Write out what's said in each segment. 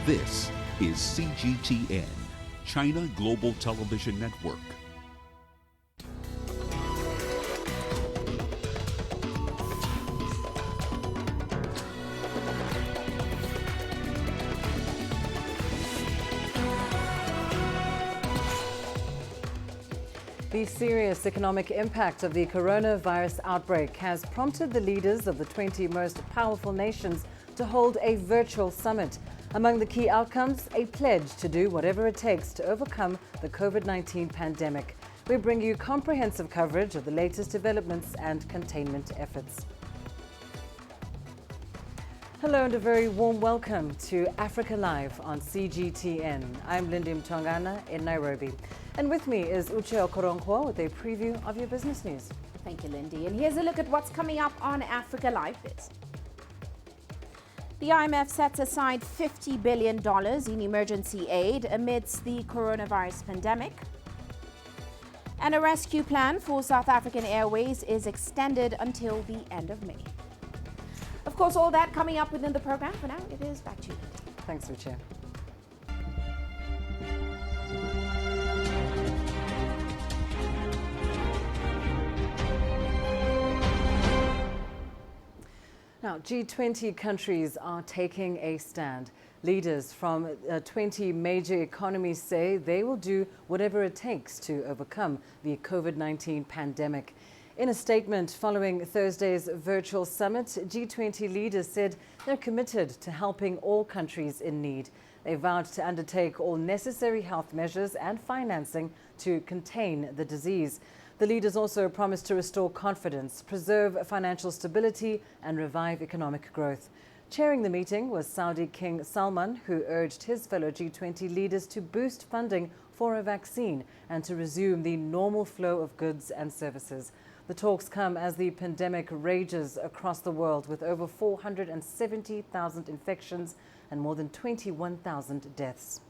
This is CGTN, China Global Television Network. The serious economic impact of the coronavirus outbreak has prompted the leaders of the 20 most powerful nations to hold a virtual summit. Among the key outcomes, a pledge to do whatever it takes to overcome the COVID-19 pandemic. We bring you comprehensive coverage of the latest developments and containment efforts. Hello and a very warm welcome to Africa Live on CGTN. I'm Lindy Mtongana in Nairobi. And with me is Uche Okoronkwo with a preview of your business news. Thank you, Lindy. And here's a look at what's coming up on Africa Live. The IMF sets aside $50 billion in emergency aid amidst the coronavirus pandemic. And a rescue plan for South African Airways is extended until the end of May. Of course, all that coming up within the program. For now, it is back to you, Lindy. Thanks, Uche. Now, G20 countries are taking a stand. Leaders from 20 major economies say they will do whatever it takes to overcome the COVID-19 pandemic. In a statement following Thursday's virtual summit, G20 leaders said they're committed to helping all countries in need. They vowed to undertake all necessary health measures and financing to contain the disease. The leaders also promised to restore confidence, preserve financial stability, and revive economic growth. Chairing the meeting was Saudi King Salman, who urged his fellow G20 leaders to boost funding for a vaccine and to resume the normal flow of goods and services. The talks come as the pandemic rages across the world with over 470,000 infections and more than 21,000 deaths.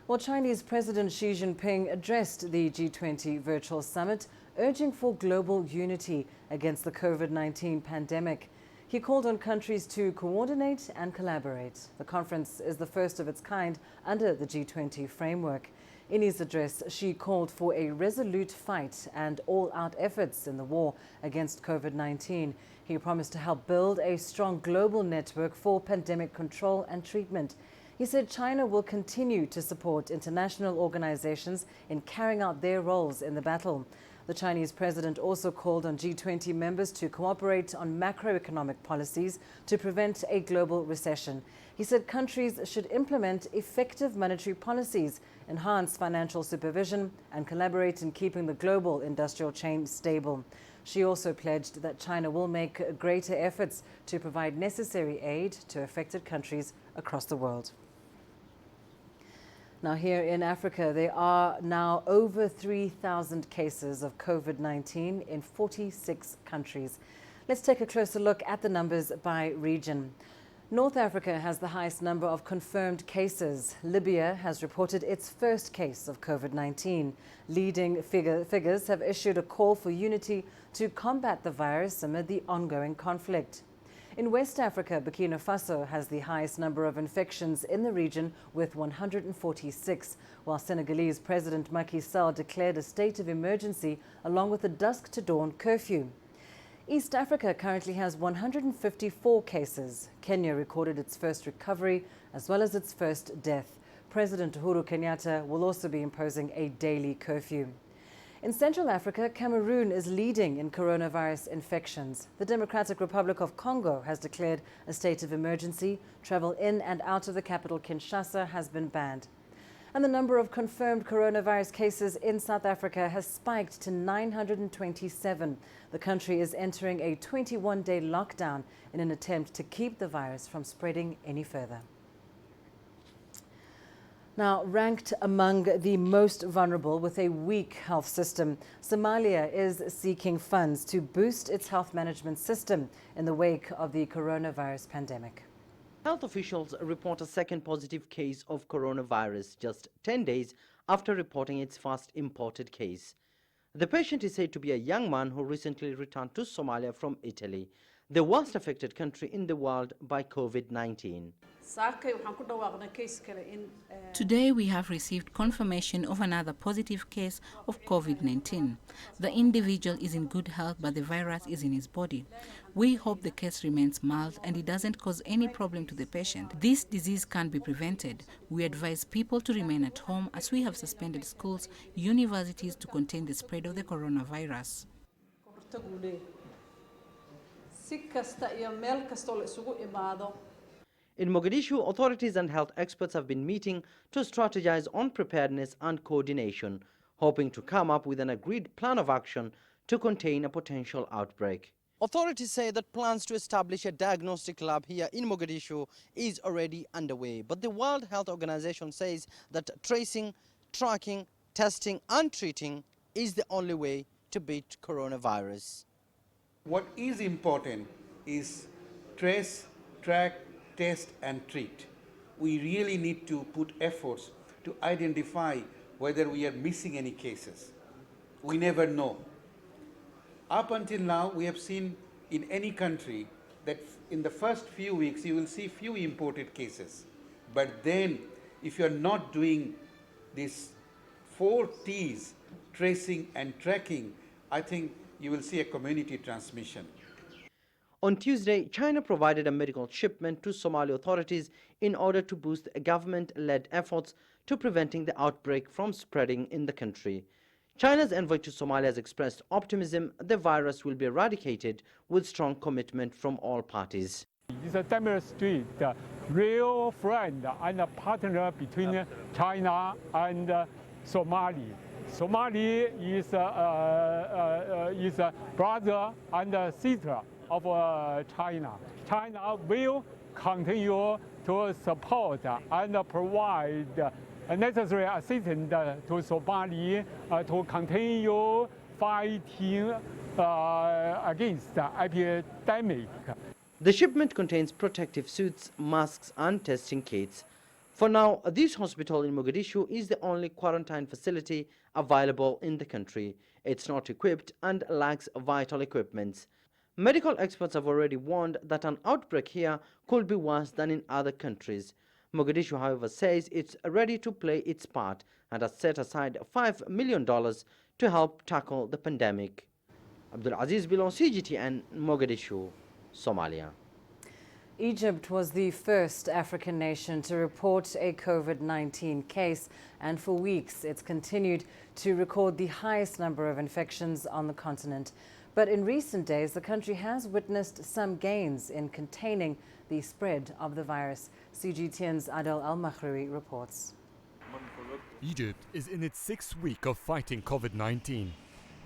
Well, Chinese President Xi Jinping addressed the G20 virtual summit, urging for global unity against the COVID-19 pandemic. He called on countries to coordinate and collaborate. The conference is the first of its kind under the G20 framework. In his address, Xi called for a resolute fight and all-out efforts in the war against COVID-19. He promised to help build a strong global network for pandemic control and treatment. He said China will continue to support international organizations in carrying out their roles in the battle. The Chinese president also called on G20 members to cooperate on macroeconomic policies to prevent a global recession. He said countries should implement effective monetary policies, enhance financial supervision, and collaborate in keeping the global industrial chain stable. She also pledged that China will make greater efforts to provide necessary aid to affected countries across the world. Now, here in Africa, there are now over 3,000 cases of COVID-19 in 46 countries. Let's take a closer look at the numbers by region. North Africa has the highest number of confirmed cases. Libya has reported its first case of COVID-19. Leading figures have issued a call for unity to combat the virus amid the ongoing conflict. In West Africa, Burkina Faso has the highest number of infections in the region with 146, while Senegalese President Macky Sall declared a state of emergency along with a dusk-to-dawn curfew. East Africa currently has 154 cases. Kenya recorded its first recovery as well as its first death. President Uhuru Kenyatta will also be imposing a daily curfew. In Central Africa, Cameroon is leading in coronavirus infections. The Democratic Republic of Congo has declared a state of emergency. Travel in and out of the capital, Kinshasa, has been banned. And the number of confirmed coronavirus cases in South Africa has spiked to 927. The country is entering a 21-day lockdown in an attempt to keep the virus from spreading any further. Now, ranked among the most vulnerable with a weak health system, Somalia is seeking funds to boost its health management system in the wake of the coronavirus pandemic. Health officials report a second positive case of coronavirus just 10 days after reporting its first imported case. The patient is said to be a young man who recently returned to Somalia from Italy. the worst affected country in the world by COVID-19. Today we have received confirmation of another positive case of COVID-19. The individual is in good health, but the virus is in his body. We hope the case remains mild and it doesn't cause any problem to the patient. This disease can be prevented. We advise people to remain at home as we have suspended schools, universities to contain the spread of the coronavirus. In Mogadishu, authorities and health experts have been meeting to strategize on preparedness and coordination, hoping to come up with an agreed plan of action to contain a potential outbreak. Authorities say that plans to establish a diagnostic lab here in Mogadishu is already underway, but the World Health Organization says that tracing, tracking, testing and treating is the only way to beat coronavirus. What is important is trace, track, test and treat. We really need to put efforts to identify whether we are missing any cases. We never know. Up until now, we have seen in any country that in the first few weeks you will see few imported cases. But then if you are not doing these 4 T's, tracing and tracking, I think you will see a community transmission. On Tuesday, China provided a medical shipment to Somali authorities in order to boost government-led efforts to preventing the outbreak from spreading in the country. China's envoy to Somalia has expressed optimism the virus will be eradicated with strong commitment from all parties. It demonstrates the real friend and a partner between China and Somalia. Somalia is a brother and sister of China. China will continue to support and provide necessary assistance to Somalia to continue fighting against the epidemic. The shipment contains protective suits, masks and testing kits. For now, this hospital in Mogadishu is the only quarantine facility available in the country. It's not equipped and lacks vital equipment. Medical experts have already warned that an outbreak here could be worse than in other countries. Mogadishu, however, says it's ready to play its part and has set aside $5 million to help tackle the pandemic. Abdul Aziz Bilon, CGTN, Mogadishu, Somalia. Egypt was the first African nation to report a COVID-19 case, and for weeks it's continued to record the highest number of infections on the continent. But in recent days, the country has witnessed some gains in containing the spread of the virus. CGTN's Adel Al-Makhroui reports. Egypt is in its 6th week of fighting COVID-19.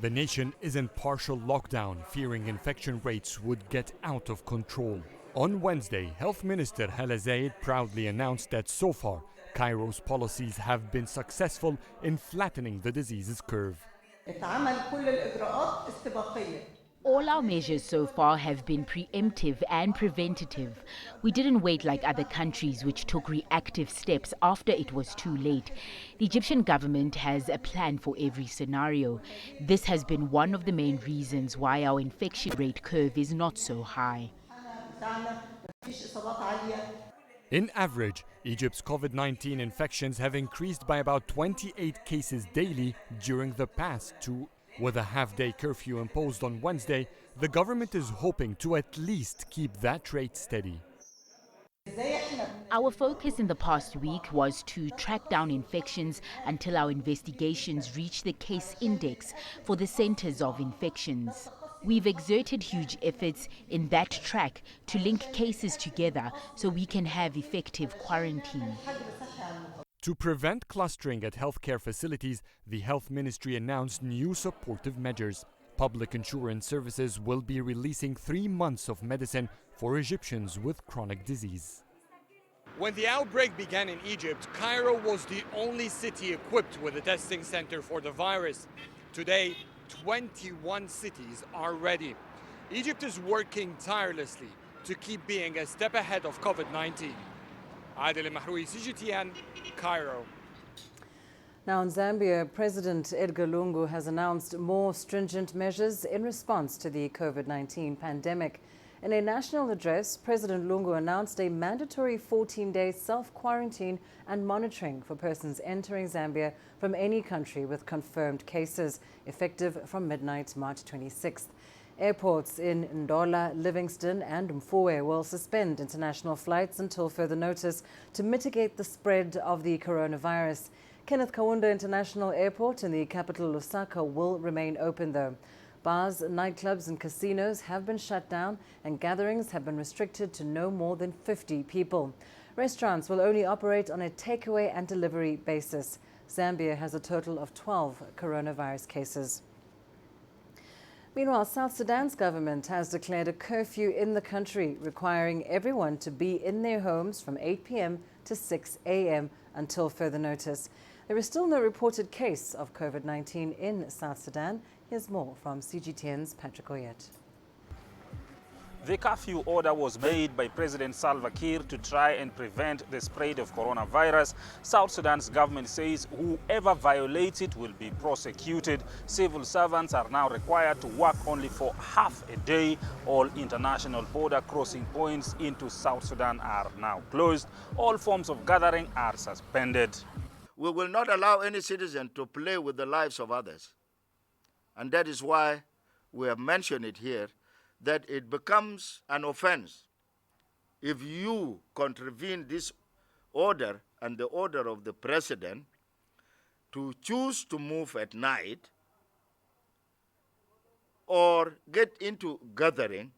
The nation is in partial lockdown, fearing infection rates would get out of control. On Wednesday, Health Minister Hala Zayed proudly announced that so far, Cairo's policies have been successful in flattening the disease's curve. All our measures so far have been preemptive and preventative. We didn't wait like other countries which took reactive steps after it was too late. The Egyptian government has a plan for every scenario. This has been one of the main reasons why our infection rate curve is not so high. In average, Egypt's COVID-19 infections have increased by about 28 cases daily during the past 2. With a half-day curfew imposed on Wednesday, the government is hoping to at least keep that rate steady. Our focus in the past week was to track down infections until our investigations reach the case index for the centers of infections. We've exerted huge efforts in that track to link cases together so we can have effective quarantine. To prevent clustering at healthcare facilities, the Health Ministry announced new supportive measures. Public insurance services will be releasing 3 months of medicine for Egyptians with chronic disease. When the outbreak began in Egypt, Cairo was the only city equipped with a testing center for the virus. Today, 21 cities are ready. Egypt is working tirelessly to keep being a step ahead of COVID-19. Adel Al-Makhroui, CGTN, Cairo. Now in Zambia, President Edgar Lungu has announced more stringent measures in response to the COVID-19 pandemic. In a national address, President Lungu announced a mandatory 14-day self-quarantine and monitoring for persons entering Zambia from any country with confirmed cases, effective from midnight March 26th. Airports in Ndola, Livingston and Mfue will suspend international flights until further notice to mitigate the spread of the coronavirus. Kenneth Kaunda International Airport in the capital Lusaka will remain open though. Bars, nightclubs and casinos have been shut down and gatherings have been restricted to no more than 50 people. Restaurants will only operate on a takeaway and delivery basis. Zambia has a total of 12 coronavirus cases. Meanwhile, South Sudan's government has declared a curfew in the country, requiring everyone to be in their homes from 8 p.m. to 6 a.m. until further notice. There is still no reported case of COVID-19 in South Sudan. Here's more from CGTN's Patrick Oyet. The curfew order was made by President Salva Kiir to try and prevent the spread of coronavirus. South Sudan's government says whoever violates it will be prosecuted. Civil servants are now required to work only for half a day. All international border crossing points into South Sudan are now closed. All forms of gathering are suspended. We will not allow any citizen to play with the lives of others. And that is why we have mentioned it here, that it becomes an offense if you contravene this order and the order of the president to choose to move at night or get into gathering,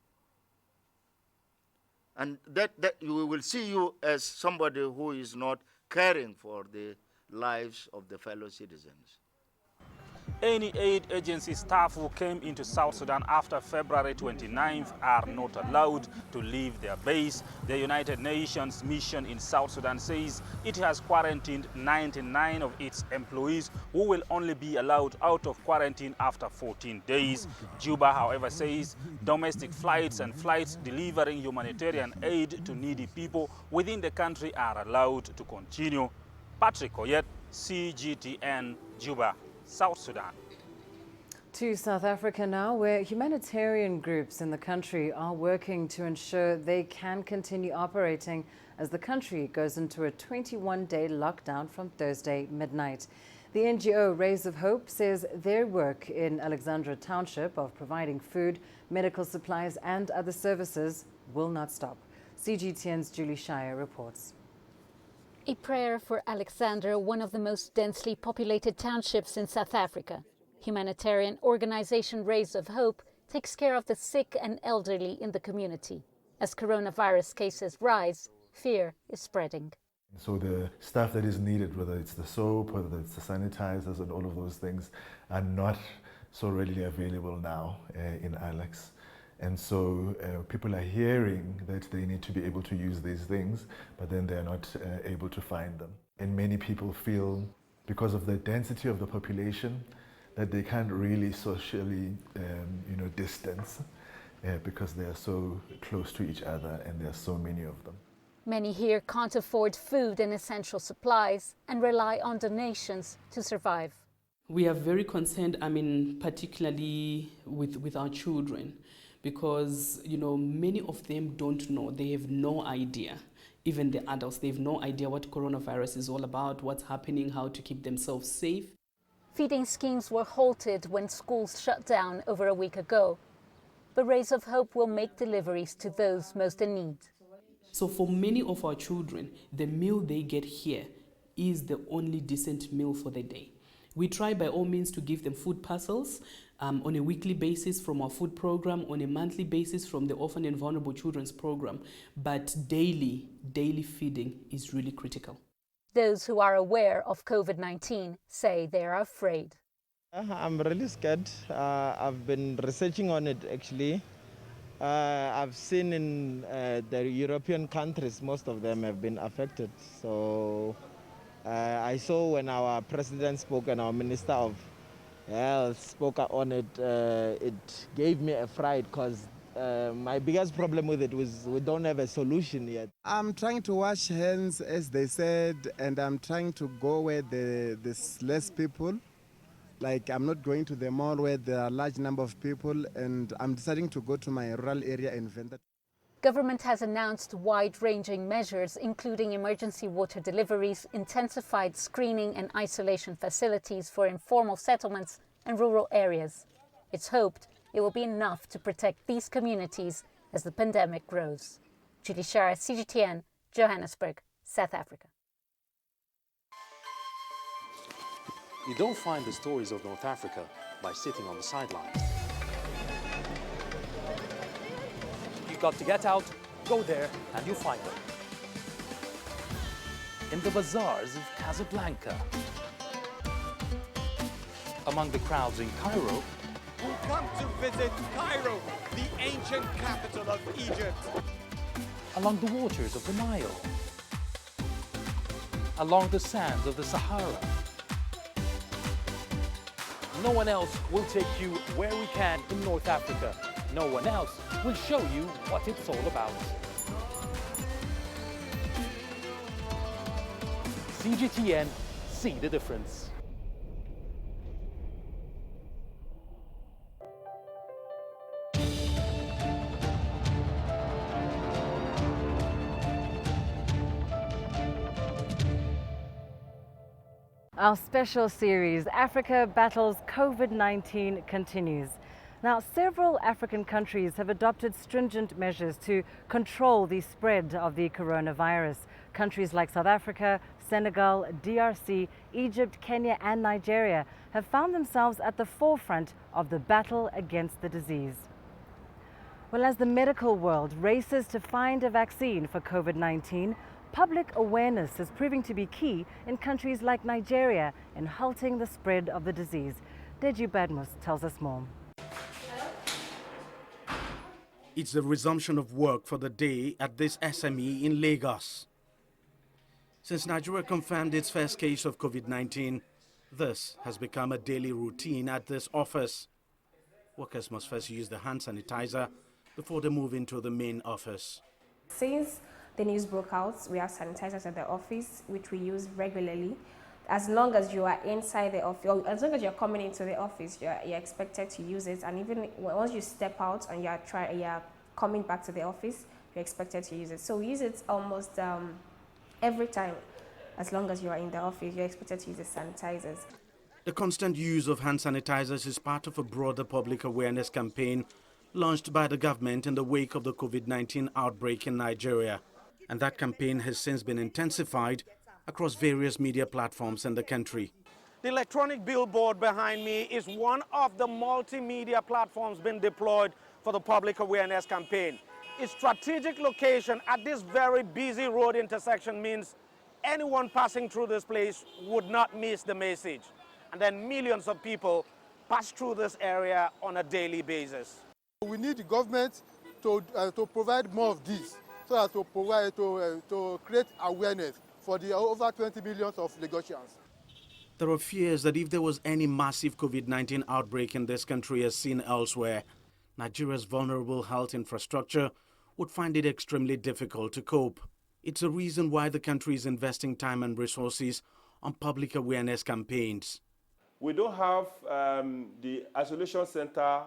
and that we will see you as somebody who is not caring for the lives of the fellow citizens. Any aid agency staff who came into South Sudan after February 29th are not allowed to leave their base. The United Nations mission in South Sudan says it has quarantined 99 of its employees who will only be allowed out of quarantine after 14 days. Juba, however, says domestic flights and flights delivering humanitarian aid to needy people within the country are allowed to continue. Patrick Oyet, CGTN, Juba, South Sudan. To South Africa now, where humanitarian groups in the country are working to ensure they can continue operating as the country goes into a 21-day lockdown from Thursday midnight. The NGO Rays of Hope says their work in Alexandra Township of providing food, medical supplies and other services will not stop. CGTN's Julie Shire reports. A prayer for Alexandra, one of the most densely populated townships in South Africa. Humanitarian organization Rays of Hope takes care of the sick and elderly in the community. As coronavirus cases rise, fear is spreading. So the stuff that is needed, whether it's the soap, whether it's the sanitizers and all of those things, are not so readily available now in Alex. And so people are hearing that they need to be able to use these things, but then they're not able to find them. And many people feel, because of the density of the population, that they can't really socially distance because they are so close to each other and there are so many of them. Many here can't afford food and essential supplies and rely on donations to survive. We are very concerned, particularly with our children, because many of them don't know, they have no idea. Even the adults, they have no idea what coronavirus is all about, what's happening, how to keep themselves safe. Feeding schemes were halted when schools shut down over a week ago. But Rays of Hope will make deliveries to those most in need. So for many of our children, the meal they get here is the only decent meal for the day. We try by all means to give them food parcels on a weekly basis from our food program, on a monthly basis from the Orphan and Vulnerable Children's program, but daily feeding is really critical. Those who are aware of COVID-19 say they are afraid. I'm really scared. I've been researching on it actually. I've seen in the European countries, most of them have been affected. So I saw when our president spoke and our Minister of Health spoke on it, it gave me a fright because my biggest problem with it was we don't have a solution yet. I'm trying to wash hands, as they said, and I'm trying to go where there's less people. Like, I'm not going to the mall where there are a large number of people, and I'm deciding to go to my rural area and vent. Government has announced wide-ranging measures, including emergency water deliveries, intensified screening and isolation facilities for informal settlements and rural areas. It's hoped it will be enough to protect these communities as the pandemic grows. Julie Shara, CGTN, Johannesburg, South Africa. You don't find the stories of North Africa by sitting on the sidelines. You've got to get out, go there, and you'll find them. In the bazaars of Casablanca, among the crowds in Cairo, who come to visit Cairo, the ancient capital of Egypt. Along the waters of the Nile, along the sands of the Sahara. No one else will take you where we can in North Africa. No one else will show you what it's all about. CGTN, see the difference. Our special series, Africa Battles COVID-19, continues. Now, several African countries have adopted stringent measures to control the spread of the coronavirus. Countries like South Africa, Senegal, DRC, Egypt, Kenya, and Nigeria have found themselves at the forefront of the battle against the disease. Well, as the medical world races to find a vaccine for COVID-19, public awareness is proving to be key in countries like Nigeria in halting the spread of the disease. Deji Badmus tells us more. It's the resumption of work for the day at this SME in Lagos. Since Nigeria confirmed its first case of COVID-19, this has become a daily routine at this office. Workers must first use the hand sanitizer before they move into the main office. Since the news broke out, we have sanitizers at the office, which we use regularly. As long as you are inside the office, or as long as you're coming into the office, you're expected to use it. And even once you step out and you're coming back to the office, you're expected to use it. So we use it almost every time. As long as you are in the office, you're expected to use the sanitizers. The constant use of hand sanitizers is part of a broader public awareness campaign launched by the government in the wake of the COVID-19 outbreak in Nigeria. And that campaign has since been intensified across various media platforms in the country. The electronic billboard behind me is one of the multimedia platforms being deployed for the public awareness campaign. Its strategic location at this very busy road intersection means anyone passing through this place would not miss the message. And then millions of people pass through this area on a daily basis. We need the government to provide more of this, so as to create awareness for the over 20 million of Lagosians. There are fears that if there was any massive COVID-19 outbreak in this country as seen elsewhere, Nigeria's vulnerable health infrastructure would find it extremely difficult to cope. It's a reason why the country is investing time and resources on public awareness campaigns. We don't have the isolation center,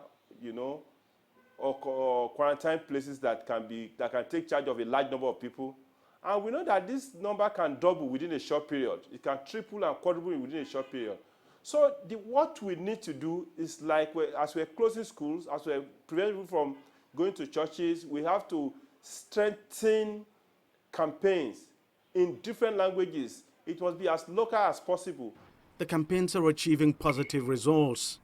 or quarantine places that can take charge of a large number of people. And we know that this number can double within a short period. It can triple and quadruple within a short period. So what we need to do is, as we're closing schools, as we're preventing people from going to churches, we have to strengthen campaigns in different languages. It must be as local as possible. The campaigns are achieving positive results.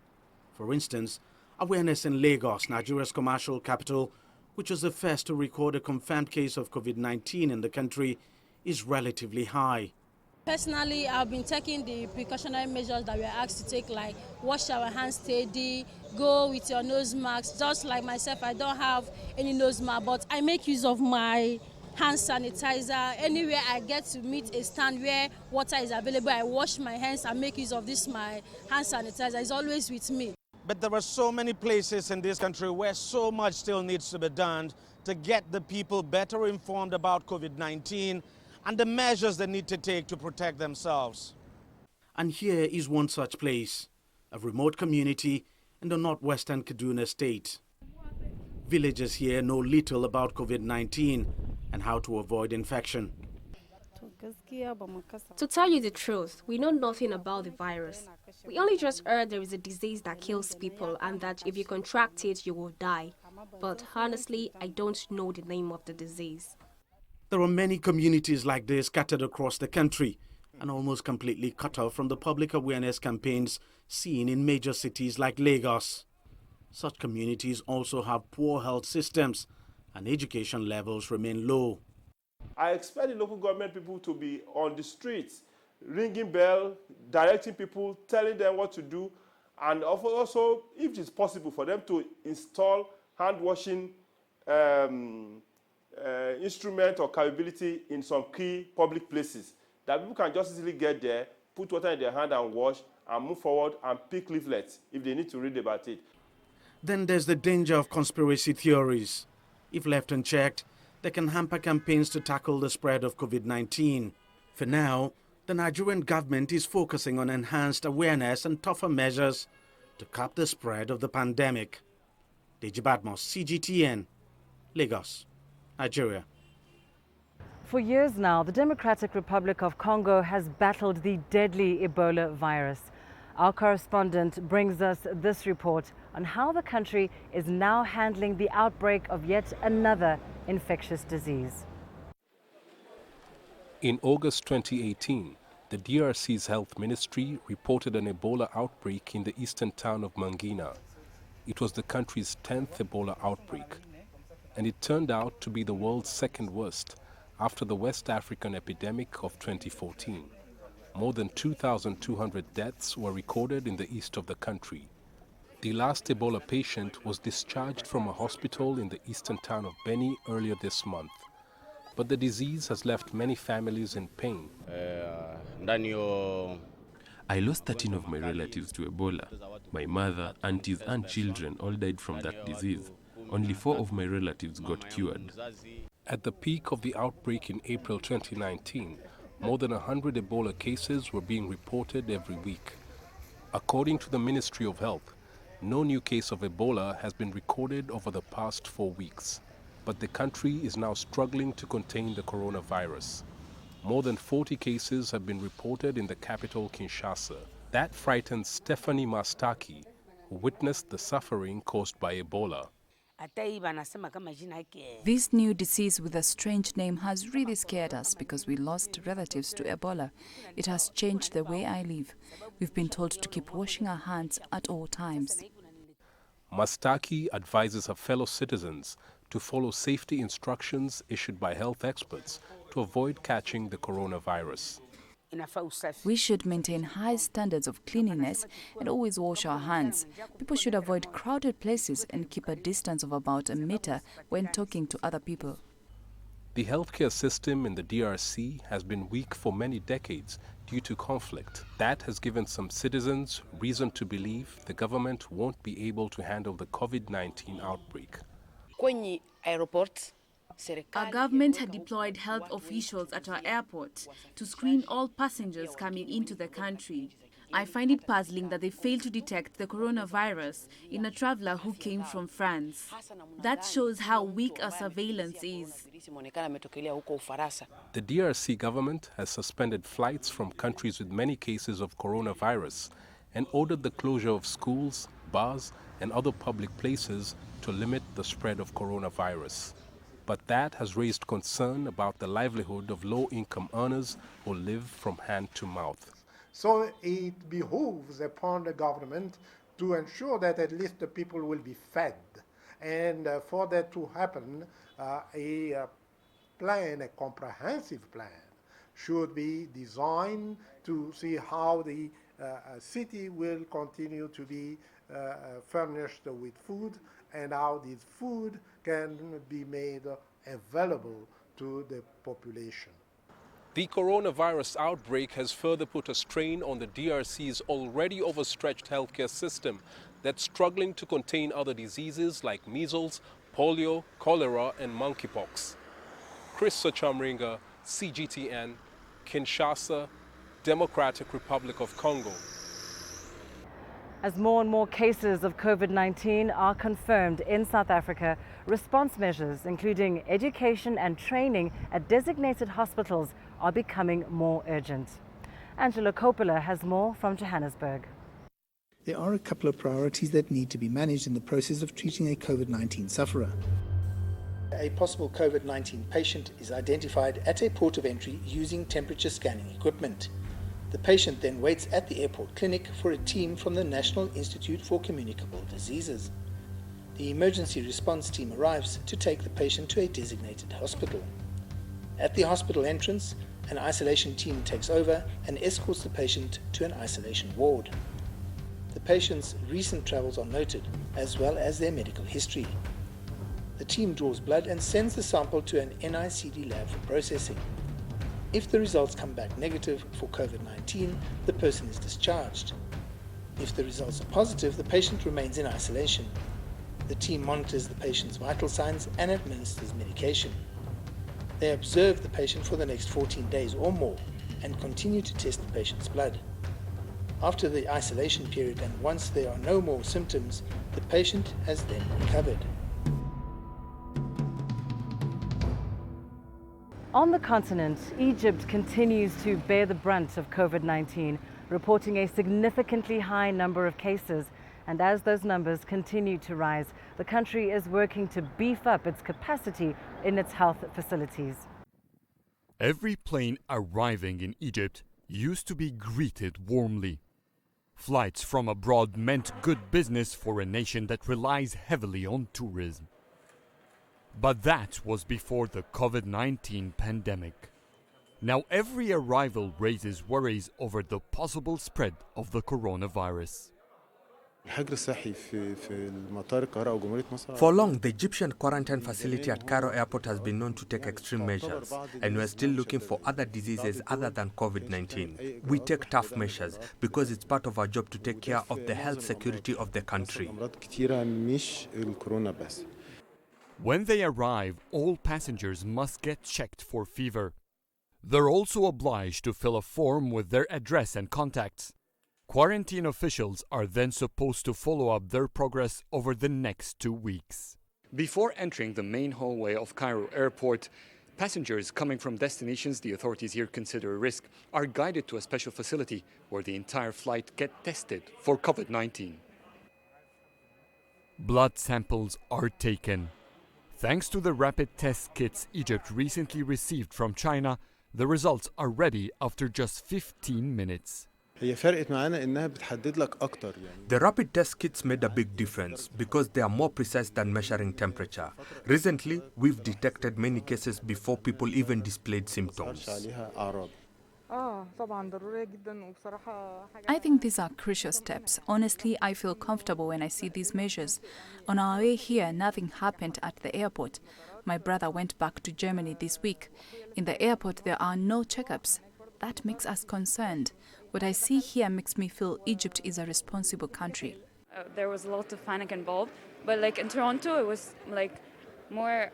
For instance, awareness in Lagos, Nigeria's commercial capital, which was the first to record a confirmed case of COVID-19 in the country, is relatively high. Personally, I've been taking the precautionary measures that we are asked to take, like wash our hands steady, go with your nose mask. Just like myself, I don't have any nose mask, but I make use of my hand sanitizer. Anywhere I get to meet a stand where water is available, I wash my hands and make use of my hand sanitizer. It's always with me. But there are so many places in this country where so much still needs to be done to get the people better informed about COVID-19 and the measures they need to take to protect themselves. And here is one such place, a remote community in the northwestern Kaduna state. Villagers here know little about COVID-19 and how to avoid infection. To tell you the truth, we know nothing about the virus. We only just heard there is a disease that kills people and that if you contract it, you will die. But honestly, I don't know the name of the disease. There are many communities like this scattered across the country and almost completely cut off from the public awareness campaigns seen in major cities like Lagos. Such communities also have poor health systems and education levels remain low. I expect the local government people to be on the streets, ringing bell, directing people, telling them what to do, and also, if it's possible, for them to install hand-washing instrument or capability in some key public places, that people can just easily get there, put water in their hand and wash, and move forward and pick leaflets if they need to read about it. Then there's the danger of conspiracy theories. If left unchecked, they can hamper campaigns to tackle the spread of COVID-19. For now, the Nigerian government is focusing on enhanced awareness and tougher measures to cap the spread of the pandemic. Deji Badmos, CGTN, Lagos, Nigeria. For years now, the Democratic Republic of Congo has battled the deadly Ebola virus. Our correspondent brings us this report on how the country is now handling the outbreak of yet another infectious disease. In August 2018, the DRC's health ministry reported an Ebola outbreak in the eastern town of Mangina. It was the country's 10th Ebola outbreak, and it turned out to be the world's second worst after the West African epidemic of 2014. More than 2,200 deaths were recorded in the east of the country. The last Ebola patient was discharged from a hospital in the eastern town of Beni earlier this month. But the disease has left many families in pain. I lost 13 of my relatives to Ebola. My mother, aunties and children all died from that disease. Only 4 of my relatives got cured. At the peak of the outbreak in April 2019, more than 100 Ebola cases were being reported every week. According to the Ministry of Health, no new case of Ebola has been recorded over the past 4 weeks. But the country is now struggling to contain the coronavirus. More than 40 cases have been reported in the capital, Kinshasa. That frightens Stephanie Mastaki, who witnessed the suffering caused by Ebola. This new disease with a strange name has really scared us because we lost relatives to Ebola. It has changed the way I live. We've been told to keep washing our hands at all times. Mastaki advises her fellow citizens to follow safety instructions issued by health experts to avoid catching the coronavirus. We should maintain high standards of cleanliness and always wash our hands. People should avoid crowded places and keep a distance of about a meter when talking to other people. The healthcare system in the DRC has been weak for many decades due to conflict. That has given some citizens reason to believe the government won't be able to handle the COVID-19 outbreak. Our government had deployed health officials at our airport to screen all passengers coming into the country. I find it puzzling that they failed to detect the coronavirus in a traveler who came from France. That shows how weak our surveillance is. The DRC government has suspended flights from countries with many cases of coronavirus and ordered the closure of schools, bars, and other public places to limit the spread of coronavirus. But that has raised concern about the livelihood of low-income earners who live from hand to mouth. So it behooves upon the government to ensure that at least the people will be fed. And for that to happen, a comprehensive plan, should be designed to see how the city will continue to be furnished with food and how this food can be made available to the population. The coronavirus outbreak has further put a strain on the DRC's already overstretched healthcare system that's struggling to contain other diseases like measles, polio, cholera, and monkeypox. Chris Sachamringa, CGTN, Kinshasa, Democratic Republic of Congo. As more and more cases of COVID-19 are confirmed in South Africa, response measures, including education and training at designated hospitals, are becoming more urgent. Angela Coppola has more from Johannesburg. There are a couple of priorities that need to be managed in the process of treating a COVID-19 sufferer. A possible COVID-19 patient is identified at a port of entry using temperature scanning equipment. The patient then waits at the airport clinic for a team from the National Institute for Communicable Diseases. The emergency response team arrives to take the patient to a designated hospital. At the hospital entrance, an isolation team takes over and escorts the patient to an isolation ward. The patient's recent travels are noted, as well as their medical history. The team draws blood and sends the sample to an NICD lab for processing. If the results come back negative for COVID-19, the person is discharged. If the results are positive, the patient remains in isolation. The team monitors the patient's vital signs and administers medication. They observe the patient for the next 14 days or more and continue to test the patient's blood. After the isolation period and once there are no more symptoms, the patient has then recovered. On the continent, Egypt continues to bear the brunt of COVID-19, reporting a significantly high number of cases. And as those numbers continue to rise, the country is working to beef up its capacity in its health facilities. Every plane arriving in Egypt used to be greeted warmly. Flights from abroad meant good business for a nation that relies heavily on tourism. But that was before the COVID-19 pandemic. Now every arrival raises worries over the possible spread of the coronavirus. For long, the Egyptian quarantine facility at Cairo Airport has been known to take extreme measures, and we're still looking for other diseases other than COVID-19. We take tough measures because it's part of our job to take care of the health security of the country. When they arrive, all passengers must get checked for fever. They're also obliged to fill a form with their address and contacts. Quarantine officials are then supposed to follow up their progress over the next 2 weeks. Before entering the main hallway of Cairo Airport, passengers coming from destinations the authorities here consider a risk are guided to a special facility where the entire flight get tested for COVID-19. Blood samples are taken. Thanks to the rapid test kits Egypt recently received from China, the results are ready after just 15 minutes. The rapid test kits made a big difference because they are more precise than measuring temperature. Recently, we've detected many cases before people even displayed symptoms. I think these are crucial steps. Honestly, I feel comfortable when I see these measures. On our way here, nothing happened at the airport. My brother went back to Germany this week. In the airport, there are no checkups. That makes us concerned. What I see here makes me feel Egypt is a responsible country. There was a lot of panic involved, but like in Toronto, it was like more.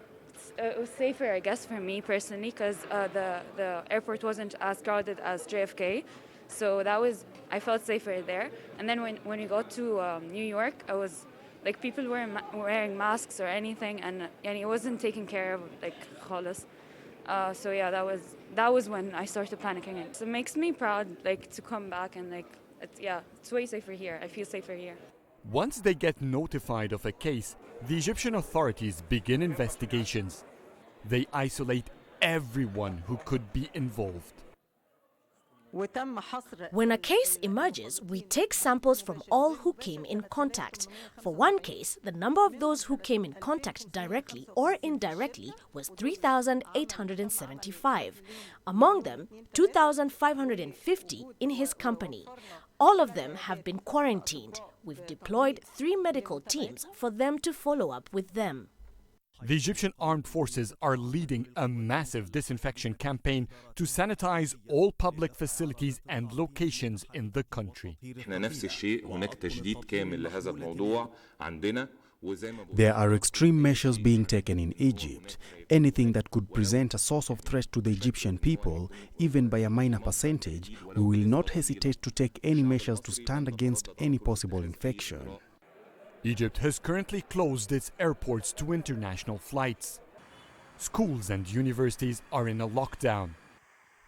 It was safer, I guess, for me personally, because the airport wasn't as crowded as JFK, so I felt safer there. And then when we got to New York, I was like people weren't wearing masks or anything, and it wasn't taken care of like khalas. So yeah, that was when I started panicking. So it makes me proud, like, to come back and it's way safer here. I feel safer here. Once they get notified of a case, the Egyptian authorities begin investigations. They isolate everyone who could be involved. When a case emerges, we take samples from all who came in contact. For one case, the number of those who came in contact directly or indirectly was 3,875. Among them, 2,550 in his company. All of them have been quarantined. We've deployed 3 medical teams for them to follow up with them. The Egyptian armed forces are leading a massive disinfection campaign to sanitize all public facilities and locations in the country. There are extreme measures being taken in Egypt. Anything that could present a source of threat to the Egyptian people, even by a minor percentage, we will not hesitate to take any measures to stand against any possible infection. Egypt has currently closed its airports to international flights. Schools and universities are in a lockdown.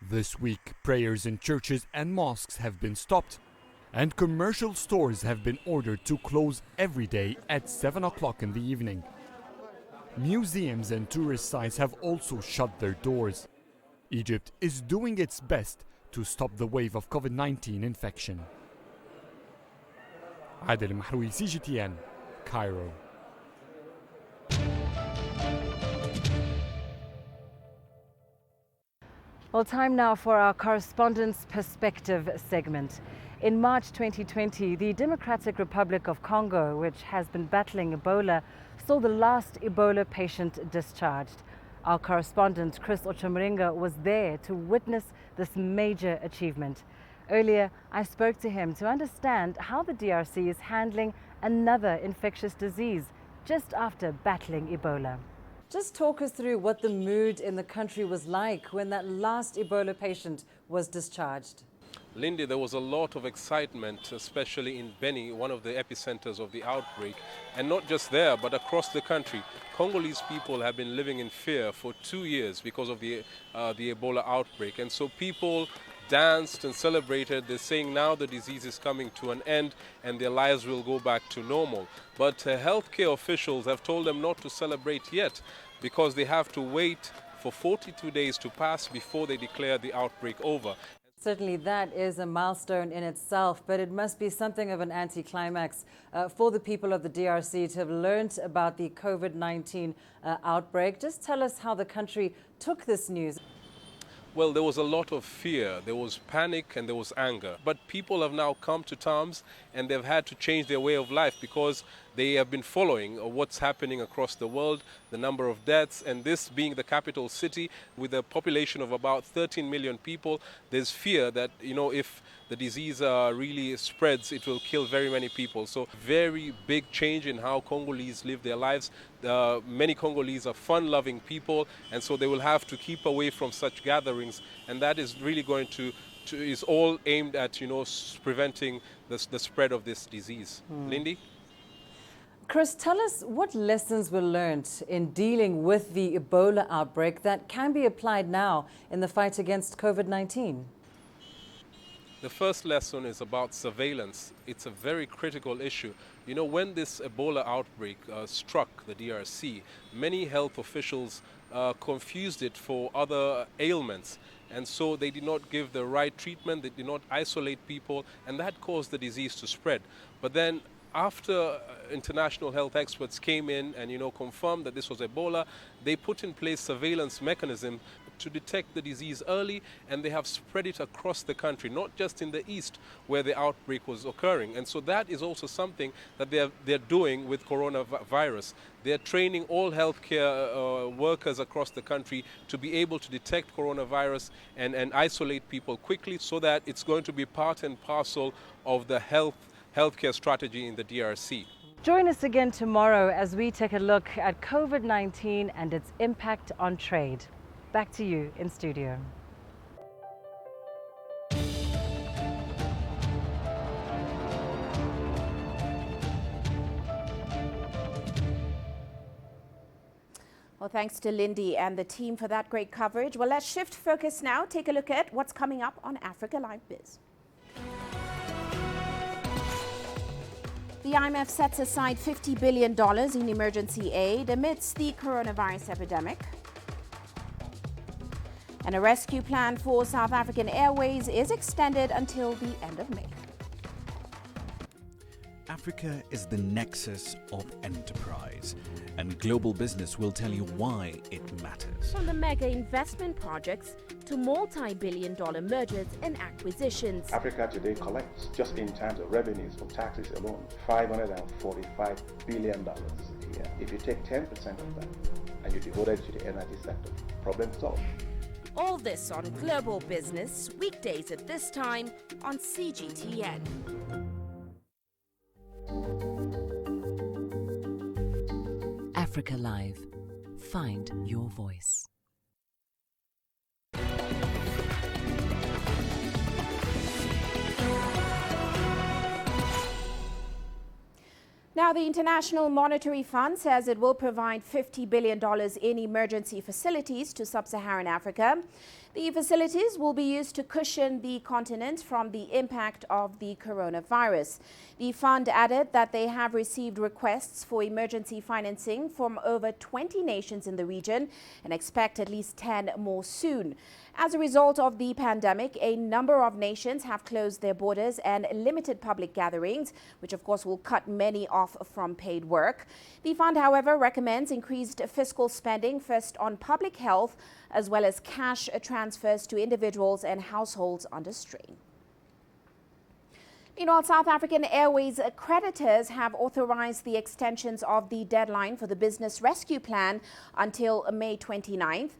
This week, prayers in churches and mosques have been stopped, and commercial stores have been ordered to close every day at 7 o'clock in the evening. Museums and tourist sites have also shut their doors. Egypt is doing its best to stop the wave of COVID-19 infection. Adel Mahroui, CGTN, Cairo. Well, time now for our Correspondent's Perspective segment. In March 2020, the Democratic Republic of Congo, which has been battling Ebola, saw the last Ebola patient discharged. Our correspondent, Chris Ochomuringa, was there to witness this major achievement. Earlier, I spoke to him to understand how the DRC is handling another infectious disease just after battling Ebola. Just talk us through what the mood in the country was like when that last Ebola patient was discharged. Lindy, there was a lot of excitement, especially in Beni, one of the epicenters of the outbreak. And not just there, but across the country. Congolese people have been living in fear for 2 years because of the Ebola outbreak. And so people danced and celebrated. They're saying now the disease is coming to an end and their lives will go back to normal. But healthcare officials have told them not to celebrate yet because they have to wait for 42 days to pass before they declare the outbreak over. Certainly that is a milestone in itself, but it must be something of an anticlimax for the people of the DRC to have learnt about the COVID-19 outbreak. Just tell us how the country took this news. Well, there was a lot of fear, there was panic and there was anger. But people have now come to terms and they've had to change their way of life because they have been following what's happening across the world, the number of deaths, and this being the capital city with a population of about 13 million people, there's fear that, you know, if the disease really spreads, it will kill very many people. So very big change in how Congolese live their lives. Many Congolese are fun-loving people, and so they will have to keep away from such gatherings, and that is really going to is all aimed at, you know, preventing the spread of this disease. Lindy? Chris, tell us what lessons were learned in dealing with the Ebola outbreak that can be applied now in the fight against COVID-19. The first lesson is about surveillance. It's a very critical issue. You know, when this Ebola outbreak struck the DRC, many health officials confused it for other ailments. And so they did not give the right treatment, they did not isolate people, and that caused the disease to spread. But then after international health experts came in and, you know, confirmed that this was Ebola, they put in place surveillance mechanism to detect the disease early, and they have spread it across the country, not just in the east where the outbreak was occurring. And so that is also something that they're doing with coronavirus. They're training all healthcare workers across the country to be able to detect coronavirus and isolate people quickly, so that it's going to be part and parcel of the healthcare strategy in the DRC. Join us again tomorrow as we take a look at COVID-19 and its impact on trade. Back to you in studio. Well, thanks to Lindy and the team for that great coverage. Well, let's shift focus now. Take a look at what's coming up on Africa Live Biz. The IMF sets aside $50 billion in emergency aid amidst the coronavirus epidemic. And a rescue plan for South African Airways is extended until the end of May. Africa is the nexus of enterprise, and global business will tell you why it matters. From the mega investment projects to multi-billion-dollar mergers and acquisitions. Africa today collects, just in terms of revenues from taxes alone, $545 billion a year. If you take 10% of that and you devote it to the energy sector, problem solved. All this on Global Business, weekdays at this time on CGTN. Africa Live. Find your voice. Now, the International Monetary Fund says it will provide $50 billion in emergency facilities to sub-Saharan Africa. The facilities will be used to cushion the continent from the impact of the coronavirus. The fund added that they have received requests for emergency financing from over 20 nations in the region and expect at least 10 more soon. As a result of the pandemic, a number of nations have closed their borders and limited public gatherings, which of course will cut many off from paid work. The fund, however, recommends increased fiscal spending first on public health, as well as cash transfers to individuals and households under strain. Meanwhile, South African Airways creditors have authorized the extensions of the deadline for the business rescue plan until May 29th.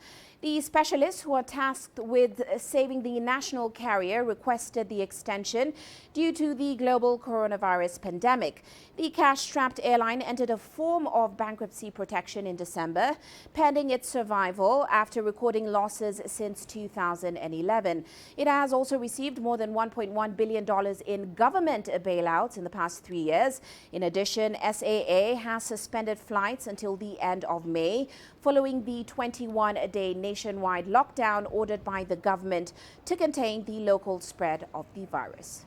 The specialists who are tasked with saving the national carrier requested the extension due to the global coronavirus pandemic. The cash-strapped airline entered a form of bankruptcy protection in December, pending its survival after recording losses since 2011. It has also received more than $1.1 billion in government bailouts in the past 3 years. In addition, SAA has suspended flights until the end of May, following the 21-day nationwide lockdown ordered by the government to contain the local spread of the virus.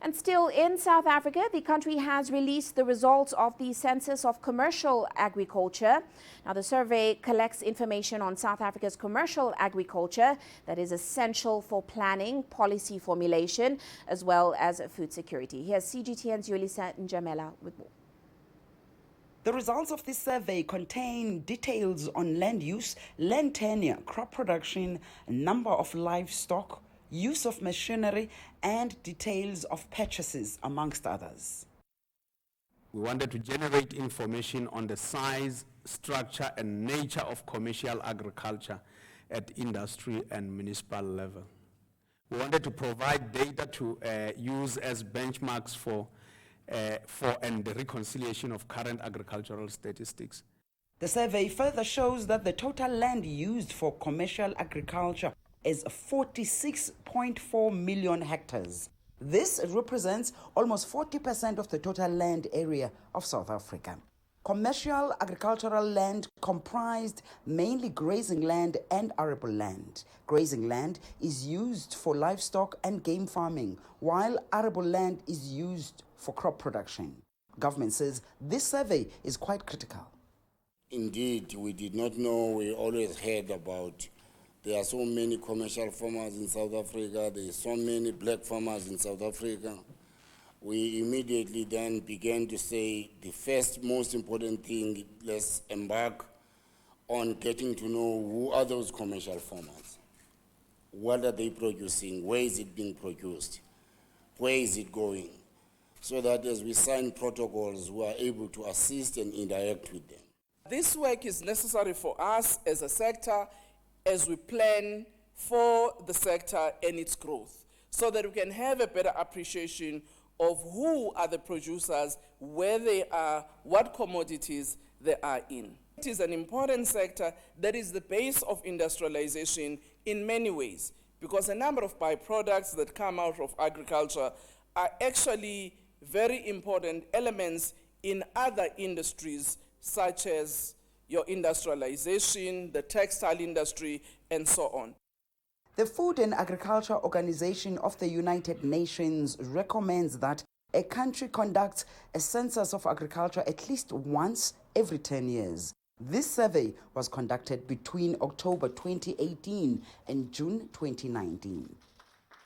And still in South Africa, the country has released the results of the Census of Commercial Agriculture. Now, the survey collects information on South Africa's commercial agriculture that is essential for planning, policy formulation, as well as food security. Here's CGTN's Lindy Mtongana with more. The results of this survey contain details on land use, land tenure, crop production, number of livestock, use of machinery, and details of purchases, amongst others. We wanted to generate information on the size, structure, and nature of commercial agriculture at industry and municipal level. We wanted to provide data to use as benchmarks for and the reconciliation of current agricultural statistics. The survey further shows that the total land used for commercial agriculture is 46.4 million hectares. This represents almost 40% of the total land area of South Africa. Commercial agricultural land comprised mainly grazing land and arable land. Grazing land is used for livestock and game farming, while arable land is used for crop production. Government says this survey is quite critical. Indeed, we did not know. We always heard about there are so many commercial farmers in South Africa, there are so many black farmers in South Africa. We immediately then began to say the first most important thing, let's embark on getting to know who are those commercial farmers. What are they producing? Where is it being produced? Where is it going? So that as we sign protocols, we are able to assist and interact with them. This work is necessary for us as a sector as we plan for the sector and its growth, so that we can have a better appreciation of who are the producers, where they are, what commodities they are in. It is an important sector that is the base of industrialization in many ways, because a number of byproducts that come out of agriculture are actually very important elements in other industries, such as your industrialization, the textile industry, and so on. The Food and Agriculture Organization of the United Nations recommends that a country conducts a census of agriculture at least once every 10 years. This survey was conducted between October 2018 and June 2019.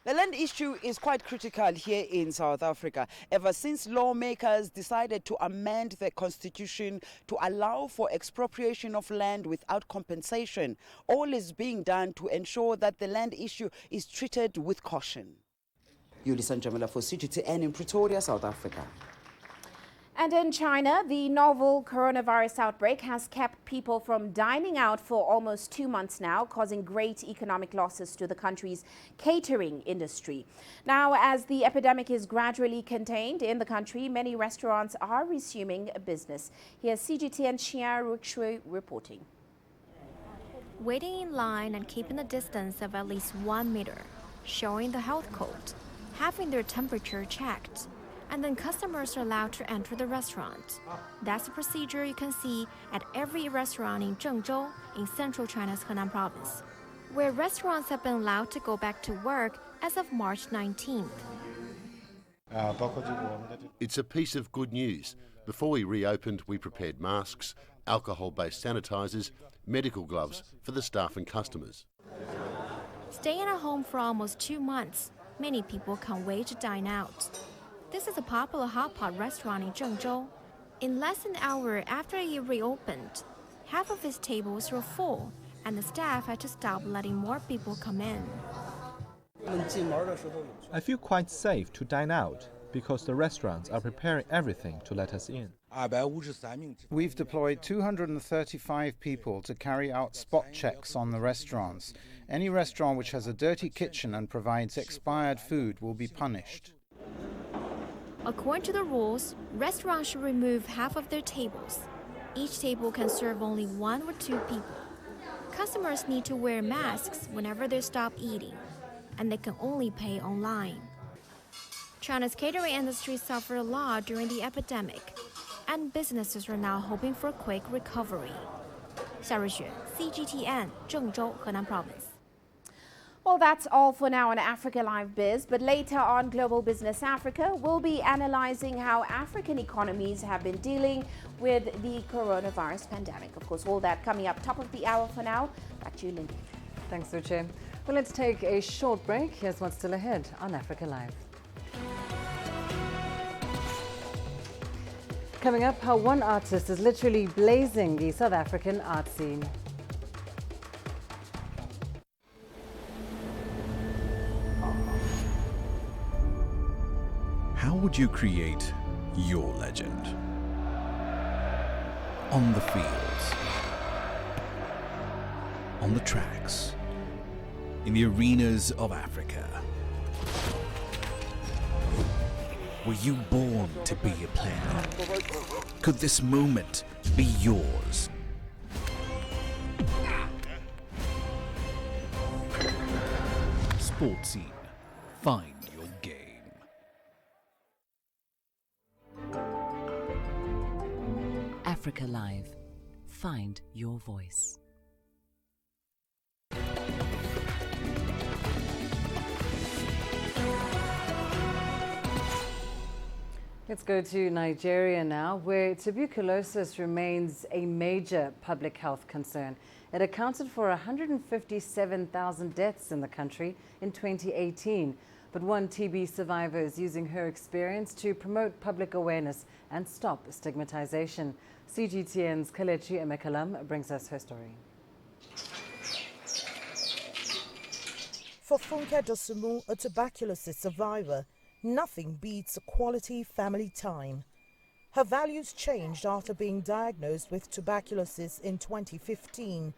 The land issue is quite critical here in South Africa, ever since lawmakers decided to amend the constitution to allow for expropriation of land without compensation. All is being done to ensure that the land issue is treated with caution. Lindy Mtongana for CGTN in Pretoria, South Africa. And in China, the novel coronavirus outbreak has kept people from dining out for almost 2 months now, causing great economic losses to the country's catering industry. Now, as the epidemic is gradually contained in the country, many restaurants are resuming business. Here's CGTN Xia Rukshui reporting. Waiting in line and keeping a distance of at least 1 meter, showing the health code, having their temperature checked. and then customers are allowed to enter the restaurant. That's a procedure you can see at every restaurant in Zhengzhou in central China's Henan province, where restaurants have been allowed to go back to work as of March 19th. It's a piece of good news. Before we reopened, we prepared masks, alcohol-based sanitisers, medical gloves for the staff and customers. Staying at home for almost 2 months, many people can't wait to dine out. This is a popular hot pot restaurant in Zhengzhou. In less than an hour after it reopened, half of its tables were full, and the staff had to stop letting more people come in. I feel quite safe to dine out because the restaurants are preparing everything to let us in. We've deployed 235 people to carry out spot checks on the restaurants. Any restaurant which has a dirty kitchen and provides expired food will be punished. According to the rules, restaurants should remove half of their tables. Each table can serve only 1 or 2 people. Customers need to wear masks whenever they stop eating, and they can only pay online. China's catering industry suffered a lot during the epidemic, and businesses are now hoping for a quick recovery. Xia Ruixue, CGTN, Zhengzhou, Henan Province. Well, that's all for now on Africa Live Biz, but later on Global Business Africa, we'll be analyzing how African economies have been dealing with the coronavirus pandemic. Of course, all that coming up top of the hour. For now, back to you, Lindy. Thanks, Ruche. Well, let's take a short break. Here's what's still ahead on Africa Live. Coming up, how one artist is literally blazing the South African art scene. How would you create your legend? On the fields, on the tracks, in the arenas of Africa. Were you born to be a player? Could this moment be yours? Sports Scene. Find your game. Africa Live. Find your voice. Let's go to Nigeria now, where tuberculosis remains a major public health concern. It accounted for 157,000 deaths in the country in 2018. But one TB survivor is using her experience to promote public awareness and stop stigmatization. CGTN's Kalechi Emekalam brings us her story. For Funke Dosumu, a tuberculosis survivor, nothing beats a quality family time. Her values changed after being diagnosed with tuberculosis in 2015.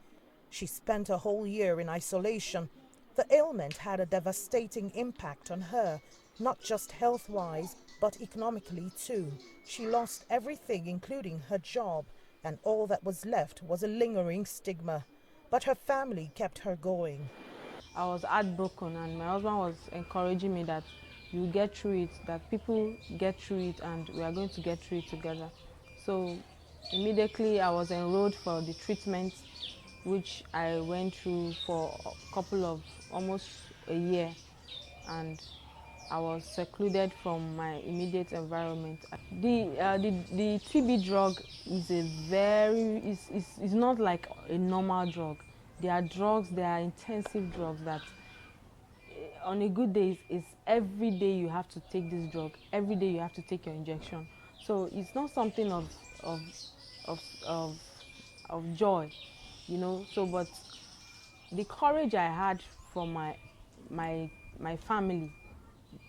She spent a whole year in isolation. The ailment had a devastating impact on her, not just health-wise, but economically too. She lost everything, including her job, and all that was left was a lingering stigma. But her family kept her going. I was heartbroken, and my husband was encouraging me that you get through it, that people get through it, and we are going to get through it together. So immediately I was enrolled for the treatment, which I went through for a couple of almost a year, and I was secluded from my immediate environment. The TB drug is is not like a normal drug. There are drugs, there are intensive drugs that on a good day is every day you have to take this drug, every day you have to take your injection. So it's not something of joy, you know. So but the courage I had from my family,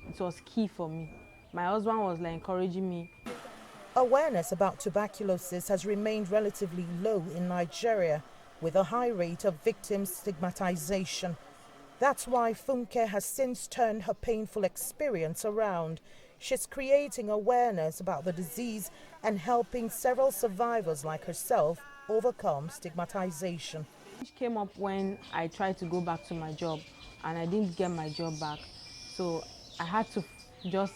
it was key for me. My husband was like encouraging me. Awareness about tuberculosis has remained relatively low in Nigeria, with a high rate of victim stigmatization. That's why Funke has since turned her painful experience around. She's creating awareness about the disease and helping several survivors like herself overcome stigmatization. It came up when I tried to go back to my job and I didn't get my job back. So I had to just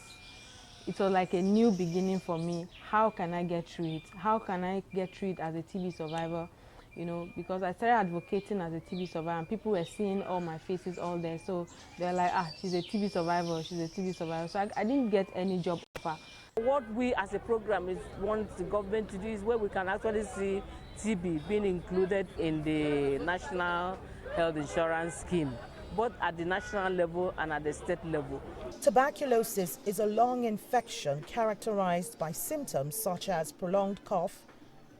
it was like a new beginning for me. How can I get through it? How can I get through it as a TB survivor? You know, because I started advocating as a TB survivor and people were seeing all my faces all there. So they're like, she's a TB survivor, she's a TB survivor. So I didn't get any job offer. What we as a program want the government to do is where we can actually see TB being included in the National Health Insurance Scheme, both at the national level and at the state level. Tuberculosis is a lung infection characterized by symptoms such as prolonged cough,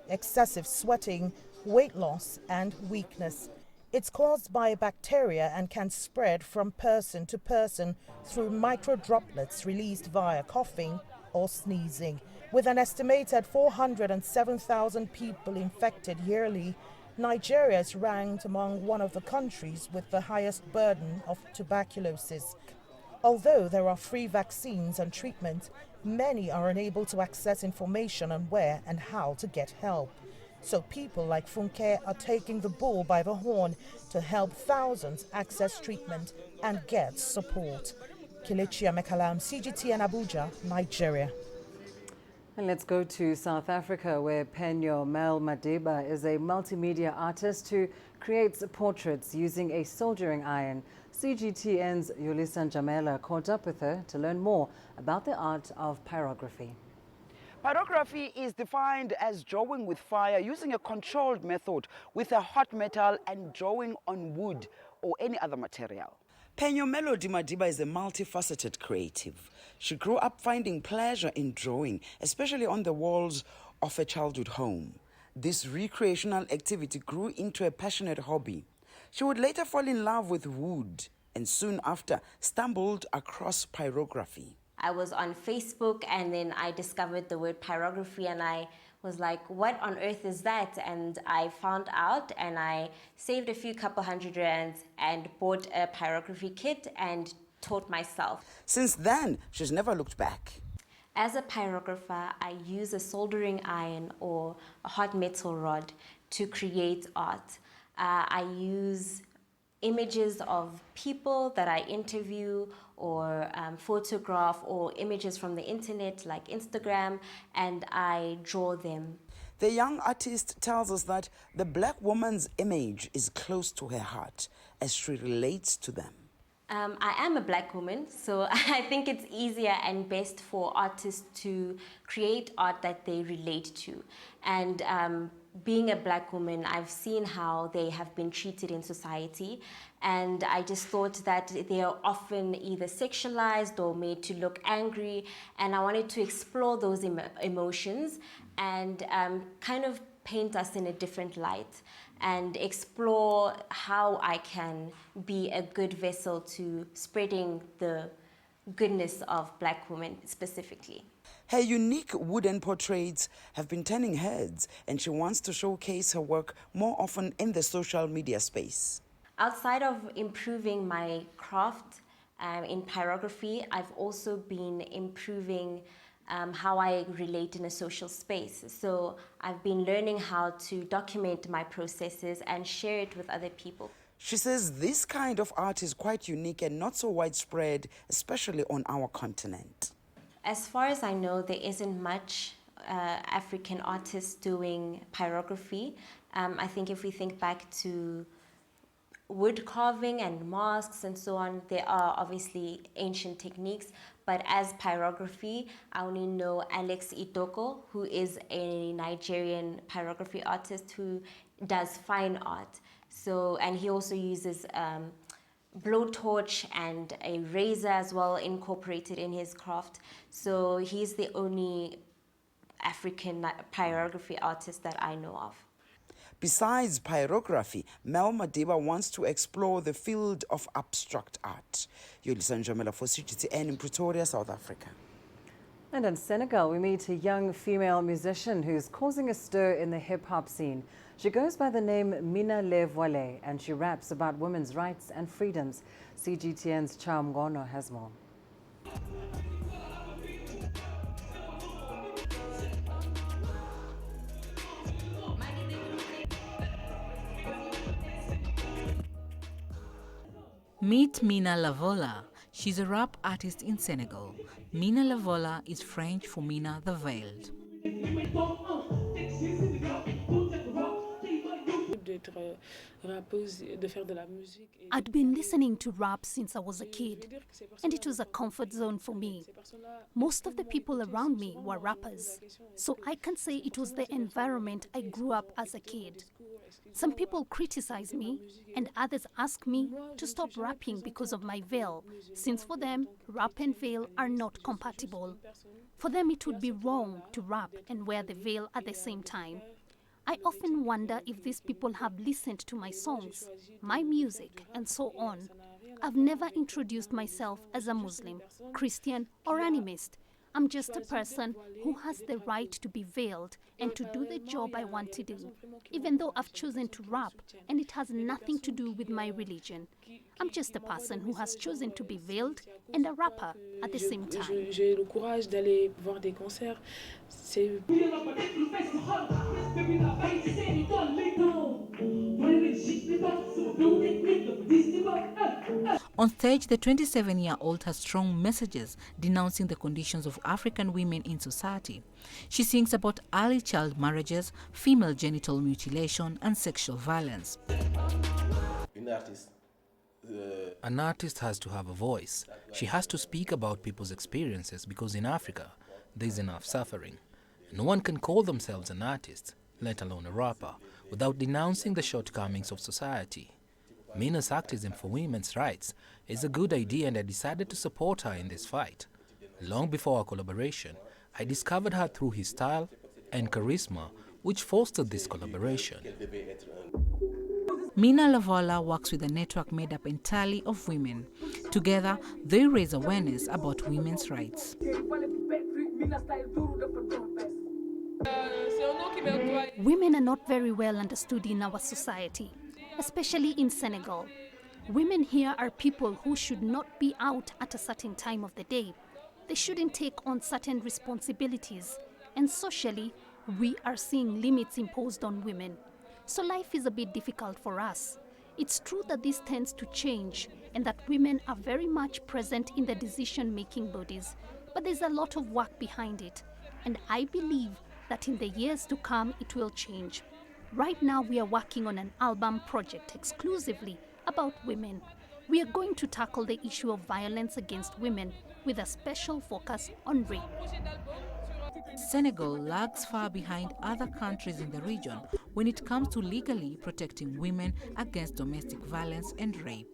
excessive sweating, weight loss, and weakness. It's caused by a bacteria and can spread from person to person through microdroplets released via coughing or sneezing. With an estimated 407,000 people infected yearly, Nigeria is ranked among one of the countries with the highest burden of tuberculosis. Although there are free vaccines and treatment, many are unable to access information on where and how to get help. So people like Funke are taking the bull by the horn to help thousands access treatment and get support. Kelechi Amekalam, CGTN Abuja, Nigeria. And let's go to South Africa, where Penyo Mel Madiba is a multimedia artist who creates portraits using a soldering iron. CGTN's Yulisa Jamela caught up with her to learn more about the art of pyrography. Pyrography is defined as drawing with fire using a controlled method with a hot metal and drawing on wood or any other material. Penyo Melody Madiba is a multifaceted creative. She grew up finding pleasure in drawing, especially on the walls of a childhood home. This recreational activity grew into a passionate hobby. She would later fall in love with wood and soon after stumbled across pyrography. I was on Facebook and then I discovered the word pyrography and I was like, what on earth is that? And I found out and I saved a few couple hundred rands and bought a pyrography kit and taught myself. Since then, she's never looked back. As a pyrographer, I use a soldering iron or a hot metal rod to create art. I use images of people that I interview or photograph or images from the internet like Instagram, and I draw them. The young artist tells us that the black woman's image is close to her heart as she relates to them. I am a black woman, so I think it's easier and best for artists to create art that they relate to. And being a black woman, I've seen how they have been treated in society, and I just thought that they are often either sexualized or made to look angry, and I wanted to explore those emotions and kind of paint us in a different light and explore how I can be a good vessel to spreading the goodness of black women specifically. Her unique wooden portraits have been turning heads, and she wants to showcase her work more often in the social media space. Outside of improving my craft in pyrography, I've also been improving how I relate in a social space. So I've been learning how to document my processes and share it with other people. She says this kind of art is quite unique and not so widespread, especially on our continent. As far as I know, there isn't much African artists doing pyrography. I think if we think back to wood carving and masks and so on, there are obviously ancient techniques, but as pyrography, I only know Alex Itoko, who is a Nigerian pyrography artist who does fine art. So, and he also uses blowtorch and a razor as well incorporated in his craft. So he's the only African pyrography artist that I know of. Besides pyrography, Mel Madiba wants to explore the field of abstract art. Yulisa Njamela for CGTN in Pretoria, South Africa. And in Senegal, we meet a young female musician who's causing a stir in the hip-hop scene. She goes by the name Mina Le Voile, and she raps about women's rights and freedoms. CGTN's Cham Gono has more. Meet Mina Lavola. She's a rap artist in Senegal. Mina Lavola is French for Mina the Veiled. I'd been listening to rap since I was a kid, and it was a comfort zone for me. Most of the people around me were rappers, so I can say it was the environment I grew up as a kid. Some people criticize me, and others ask me to stop rapping because of my veil, since for them, rap and veil are not compatible. For them, it would be wrong to rap and wear the veil at the same time. I often wonder if these people have listened to my songs, my music, and so on. I've never introduced myself as a Muslim, Christian, or animist. I'm just a person who has the right to be veiled and to do the job I want to do, even though I've chosen to rap and it has nothing to do with my religion. I'm just a person who has chosen to be veiled and a rapper at the same time. J'ai le courage d'aller voir des concerts. On stage, the 27-year-old has strong messages denouncing the conditions of African women in society. She sings about early child marriages, female genital mutilation, and sexual violence. An artist has to have a voice. She has to speak about people's experiences because in Africa, there's enough suffering. No one can call themselves an artist, let alone a rapper, without denouncing the shortcomings of society. Mina's activism for women's rights is a good idea, and I decided to support her in this fight. Long before our collaboration, I discovered her through his style and charisma, which fostered this collaboration. Mina Lavola works with a network made up entirely of women. Together, they raise awareness about women's rights. Women are not very well understood in our society, especially in Senegal. Women here are people who should not be out at a certain time of the day. They shouldn't take on certain responsibilities, and socially, we are seeing limits imposed on women. So life is a bit difficult for us. It's true that this tends to change and that women are very much present in the decision-making bodies, but there's a lot of work behind it, and I believe that in the years to come it will change. Right now we are working on an album project exclusively about women. We are going to tackle the issue of violence against women with a special focus on rape. Senegal lags far behind other countries in the region when it comes to legally protecting women against domestic violence and rape.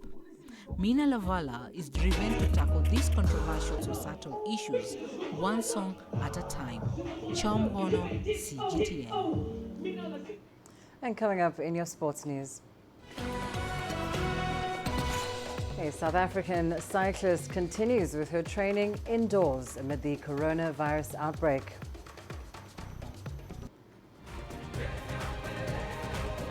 Mina Lavola is driven to tackle these controversial societal issues one song at a time. Chom Hono, CGTN. And coming up in your sports news. A South African cyclist continues with her training indoors amid the coronavirus outbreak.